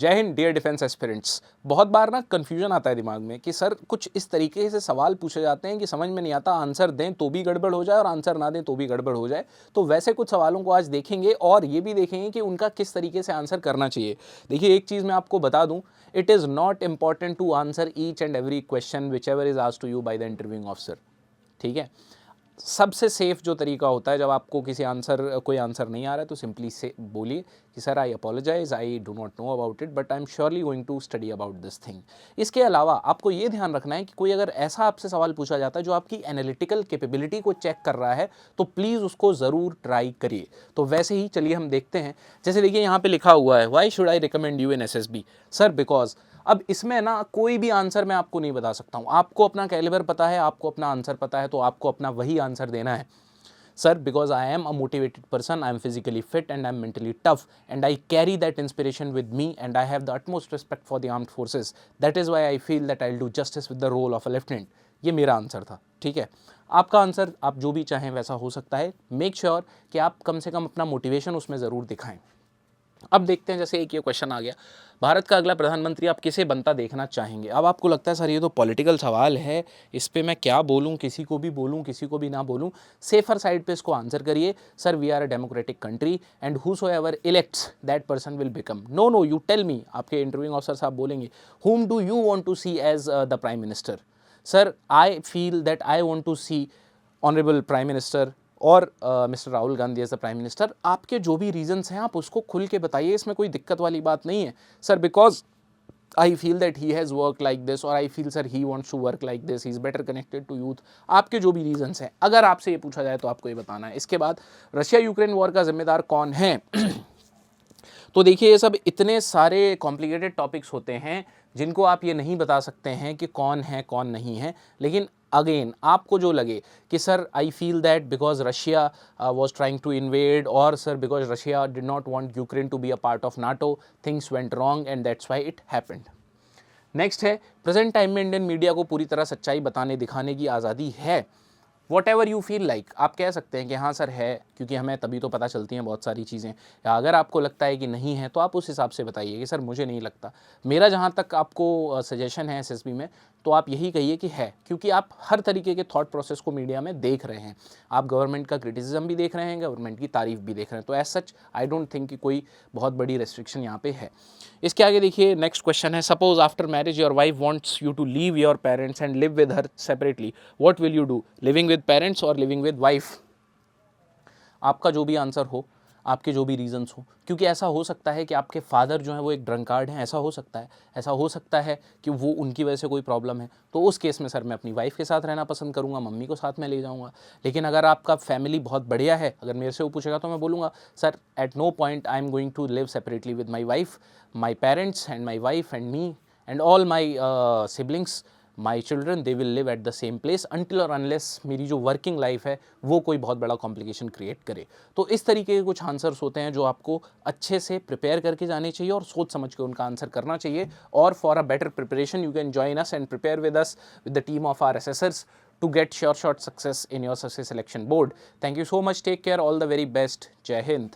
जय Hind dear defence aspirants. बहुत बार ना कन्फ्यूजन आता है दिमाग में कि सर कुछ इस तरीके से सवाल पूछे जाते हैं कि समझ में नहीं आता, आंसर दें तो भी गड़बड़ हो जाए और आंसर ना दें तो भी गड़बड़ हो जाए। तो वैसे कुछ सवालों को आज देखेंगे और ये भी देखेंगे कि उनका किस तरीके से आंसर करना चाहिए। देखिए, एक चीज़ मैं आपको बता दूं, it is not important to answer each and every question whichever is asked to you by the interviewing officer. ठीक है, सबसे सेफ जो तरीका होता है, जब आपको कोई आंसर नहीं आ रहा है तो सिंपली से बोलिए कि sir I apologise, I do not know about it, but I am surely going to study about this thing. इसके अलावा आपको ये ध्यान रखना है कि कोई अगर ऐसा आपसे सवाल पूछा जाता है जो आपकी एनालिटिकल कैपेबिलिटी को चेक कर रहा है तो प्लीज़ उसको ज़रूर ट्राई करिए। तो वैसे ही चलिए हम देखते हैं। जैसे देखिए, यहाँ पे लिखा हुआ है why should I recommend you in SSB. Sir because, अब इसमें ना कोई भी आंसर मैं आपको नहीं बता सकता हूँ। आपको अपना कैलिबर पता है, आपको अपना आंसर पता है, तो आपको अपना वही आंसर देना है। Sir because I am a motivated person, I am physically fit and I am mentally tough and I carry that inspiration with me and I have the utmost respect for the armed forces, that is why I feel that I will do justice with the role of a lieutenant. ये मेरा answer था। ठीक है, आपका answer आप जो भी चाहें वैसा हो सकता है। मेक श्योर कि आप कम से कम अपना मोटिवेशन उसमें ज़रूर दिखाएं। अब देखते हैं, जैसे एक ये क्वेश्चन आ गया, भारत का अगला प्रधानमंत्री आप किसे बनता देखना चाहेंगे। अब आपको लगता है सर ये तो पॉलिटिकल सवाल है, इस पे मैं क्या बोलूं, किसी को भी बोलूं किसी को भी ना बोलूं। सेफर साइड पे इसको आंसर करिए। Sir we are a democratic country and whosoever elects that person will become. No no, you tell me. आपके इंटरव्यूइंग ऑफिसर साहब बोलेंगे whom do you want to see as the prime minister? Sir, I feel that I want to see honorable prime minister और mister Rahul Gandhi as the prime minister. आपके जो भी reasons हैं आप उसको खुल के बताइए, इसमें कोई दिक्कत वाली बात नहीं है। Sir because I feel that he has work like this, और I feel sir he wants to work like this, he is better connected to youth. आपके जो भी रीजंस हैं, अगर आपसे ये पूछा जाए तो आपको ये बताना है। इसके बाद रशिया यूक्रेन वॉर का जिम्मेदार कौन है। तो देखिए, ये सब इतने सारे कॉम्प्लिकेटेड टॉपिक्स होते हैं जिनको आप ये नहीं बता सकते हैं कि कौन है कौन नहीं है। लेकिन अगेन, आपको जो लगे कि sir I feel that because Russia was trying to invade, और sir because Russia did not want Ukraine to be a part of NATO, things went wrong and that's why it happened. Next है, present time में Indian media को पूरी तरह सच्चाई बताने दिखाने की आज़ादी है। Whatever you feel like, आप कह सकते हैं कि हाँ सर है, क्योंकि हमें तभी तो पता चलती हैं बहुत सारी चीज़ें। या अगर आपको लगता है कि नहीं है तो आप उस हिसाब से बताइए कि सर मुझे नहीं लगता। मेरा जहाँ तक आपको सजेशन है एसएसबी में, तो आप यही कहिए कि है, क्योंकि आप हर तरीके के थॉट प्रोसेस को मीडिया में देख रहे हैं। आप गवर्नमेंट का क्रिटिसिज्म भी देख रहे हैं, गवर्नमेंट की तारीफ भी देख रहे हैं। तो as such I don't think कि कोई बहुत बड़ी रेस्ट्रिक्शन यहाँ पे है। इसके आगे देखिए, नेक्स्ट क्वेश्चन है, suppose after marriage your wife wants you to leave your parents and live with her separately, what will you do, living with parents और लिविंग विद वाइफ। आपका जो भी आंसर हो, आपके जो भी रीजंस हो, क्योंकि ऐसा हो सकता है कि आपके फादर जो है वो एक ड्रंकार्ड हैं, ऐसा हो सकता है। ऐसा हो सकता है कि वो उनकी वजह से कोई प्रॉब्लम है, तो उस केस में सर मैं अपनी वाइफ के साथ रहना पसंद करूंगा, मम्मी को साथ में ले जाऊंगा। लेकिन अगर आपका फैमिली बहुत बढ़िया है, अगर मेरे से वो पूछेगा तो मैं बोलूँगा sir at no point I am going to live separately with my wife, my parents and my wife and me and all my siblings, my children, they will live at the same place until और unless मेरी जो working life है वो कोई बहुत बड़ा complication create करे। तो इस तरीके के कुछ आंसर्स होते हैं जो आपको अच्छे से प्रिपेयर करके जाने चाहिए और सोच समझ के उनका आंसर करना चाहिए। और for a better preparation you can join us and prepare with us with the team of our assessors to get sure shot success in your success selection board. Thank you so much. Take care. All the very best. Jai Hind.